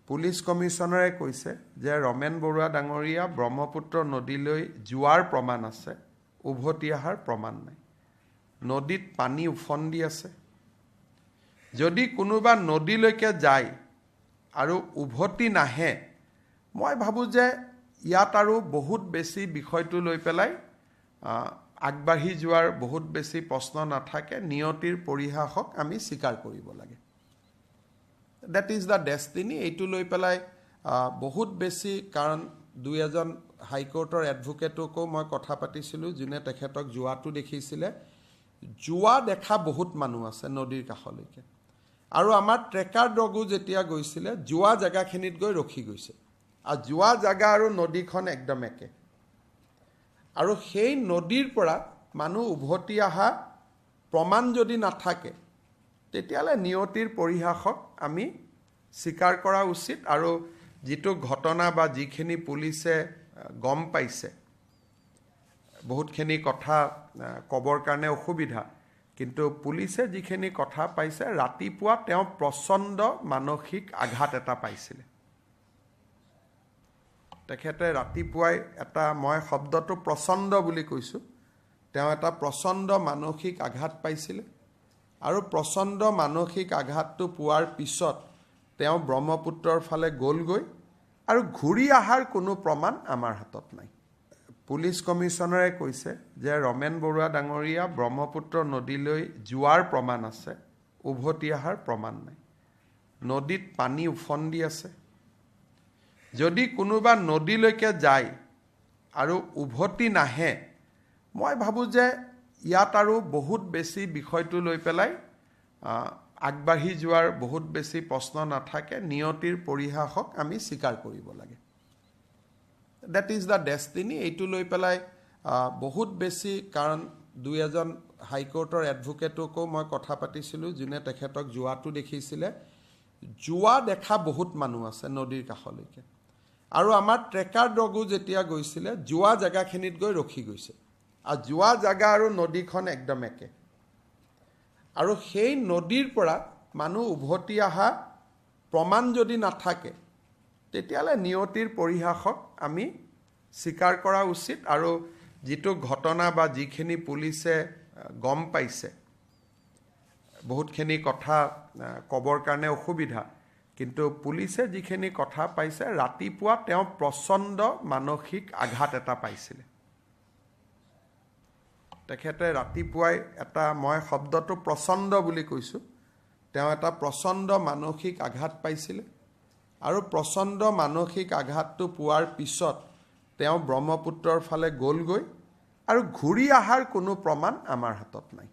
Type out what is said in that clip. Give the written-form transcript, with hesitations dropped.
Police কমিশনাৰে কৈছে যে ৰমেন বৰুৱা ডাঙৰীয়া ব্ৰহ্মপুত্ৰ নদীলৈ যোৱাৰ প্ৰমাণ আছে, উভতি অহাৰ প্ৰমাণ নাই। নদীত পানী উফন্দি আছে। যদি কোনোবা নদীলৈকে যায় আৰু উভতি নাহে, মই ভাবোঁ যে ইয়াত আৰু বহুত বেছি বিষয়টো লৈ পেলাই আগবাঢ়ি যোৱাৰ বহুত বেছি প্ৰশ্ন নাথাকে। নিয়তিৰ পৰিহাসক আমি স্বীকাৰ কৰিব লাগে। Date is the destiny. এইটো লৈ পেলাই বহুত বেছি, কাৰণ দুই এজন হাইকোৰ্টৰ এডভোকেটকো মই কথা পাতিছিলোঁ, যোনে তেখেতক যোৱাটো দেখিছিলে। যোৱা দেখা বহুত মানুহ আছে নদীৰ কাষলৈকে, আৰু আমাৰ ট্ৰেকাৰ ডগো যেতিয়া গৈছিলে যোৱা জেগাখিনিত গৈ ৰখি গৈছে, আৰু যোৱা জেগা আৰু নদীখন একদম একে। আৰু সেই নদীৰ পৰা মানুহ উভতি অহা প্ৰমাণ যদি নাথাকে, তেতিয়াহ'লে নিয়তিৰ পৰিহাসক আমি স্বীকাৰ কৰা উচিত। আৰু যিটো ঘটনা বা যিখিনি পুলিচে গম পাইছে, বহুতখিনি কথা ক'বৰ কাৰণে অসুবিধা, কিন্তু পুলিচে যিখিনি কথা পাইছে, ৰাতিপুৱা তেওঁ প্ৰচণ্ড মানসিক আঘাত এটা পাইছিলে। তেখেতে ৰাতিপুৱাই এটা, মই শব্দটো প্ৰচণ্ড বুলি কৈছোঁ, তেওঁ এটা প্ৰচণ্ড মানসিক আঘাত পাইছিলে। আৰু প্ৰচণ্ড মানসিক আঘাতটো পোৱাৰ পিছত তেওঁ ব্ৰহ্মপুত্ৰৰ ফালে গ'লগৈ, আৰু ঘূৰি অহাৰ কোনো প্ৰমাণ আমাৰ হাতত নাই। পুলিচ কমিশনাৰে কৈছে যে ৰমেন বৰুৱা ডাঙৰীয়া ব্ৰহ্মপুত্ৰ নদীলৈ যোৱাৰ প্ৰমাণ আছে, উভতি অহাৰ প্ৰমাণ নাই। নদীত পানী উফন্দি আছে। যদি কোনোবা নদীলৈকে যায় আৰু উভতি নাহে, মই ভাবোঁ যে ইয়াত আৰু বহুত বেছি বিষয়টো লৈ পেলাই আগবাঢ়ি যোৱাৰ বহুত বেছি প্ৰশ্ন নাথাকে। নিয়তিৰ পৰিহাসক আমি স্বীকাৰ কৰিব লাগে। Date is the destiny. এইটো লৈ পেলাই বহুত বেছি, কাৰণ দুই এজন হাইকোৰ্টৰ এডভোকেটকো মই কথা পাতিছিলোঁ, যোনে তেখেতক যোৱাটো দেখিছিলে। যোৱা দেখা বহুত মানুহ আছে নদীৰ কাষলৈকে, আৰু আমাৰ ট্ৰেকাৰ ডগো যেতিয়া গৈছিলে যোৱা জেগাখিনিত গৈ ৰখি গৈছে, আৰু যোৱা জেগা আৰু নদীখন একদম একে। আৰু সেই নদীৰ পৰা মানুহ উভতি অহা প্ৰমাণ যদি নাথাকে, তেতিয়াহ'লে নিয়তিৰ পৰিহাসক আমি স্বীকাৰ কৰা উচিত। আৰু যিটো ঘটনা বা যিখিনি পুলিচে গম পাইছে, বহুতখিনি কথা ক'বৰ কাৰণে অসুবিধা, কিন্তু পুলিচে যিখিনি কথা পাইছে, ৰাতিপুৱা তেওঁ প্ৰচণ্ড মানসিক আঘাত এটা পাইছিলে। তেখেতে ৰাতিপুৱাই এটা, মই শব্দটো প্ৰচণ্ড বুলি কৈছোঁ, তেওঁ এটা প্ৰচণ্ড মানসিক আঘাত পাইছিলে। আৰু প্ৰচণ্ড মানসিক আঘাতটো পোৱাৰ পিছত তেওঁ ব্ৰহ্মপুত্ৰৰ ফালে গ'লগৈ, আৰু ঘূৰি অহাৰ কোনো প্ৰমাণ আমাৰ হাতত নাই।